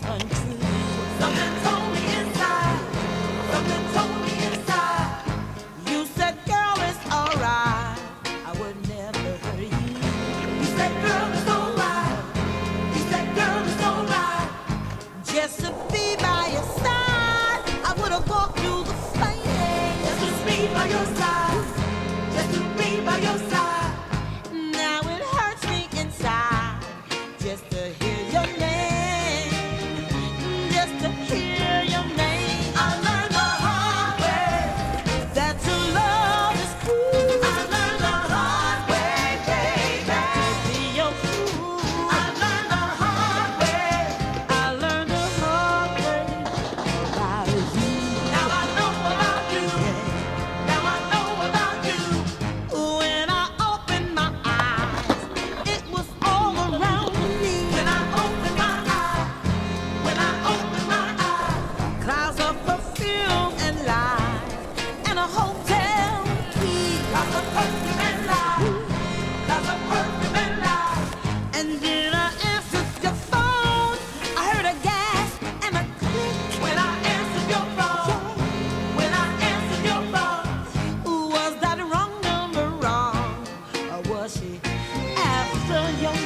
was untrue. Something told me inside, something told me inside. You said, girl, it's alright, I would never hurt you. You said, girl, it's alright. You said, girl, it's alright. Just to be by your side, I would have walked through the fire. Just to be by your side, just to be by your side. Now it hurts me inside just to hear your name, just to hear your name. I learned the hard way that your love is cruel. I learned the hard way, baby, to be your fool. I learned the hard way. I learned the hard way about you. Now I know about you. Now I know about you. When I opened my eyes, it was all around me. When I opened my eyes, when I opened my eyes, clouds of perfume and light, and a hotel key. Clouds of perfume and light, clouds of perfume and light. And then I answered your phone. I heard a gasp and a click. When I answered your phone, when I answered your phone, was that wrong number wrong, or was she after your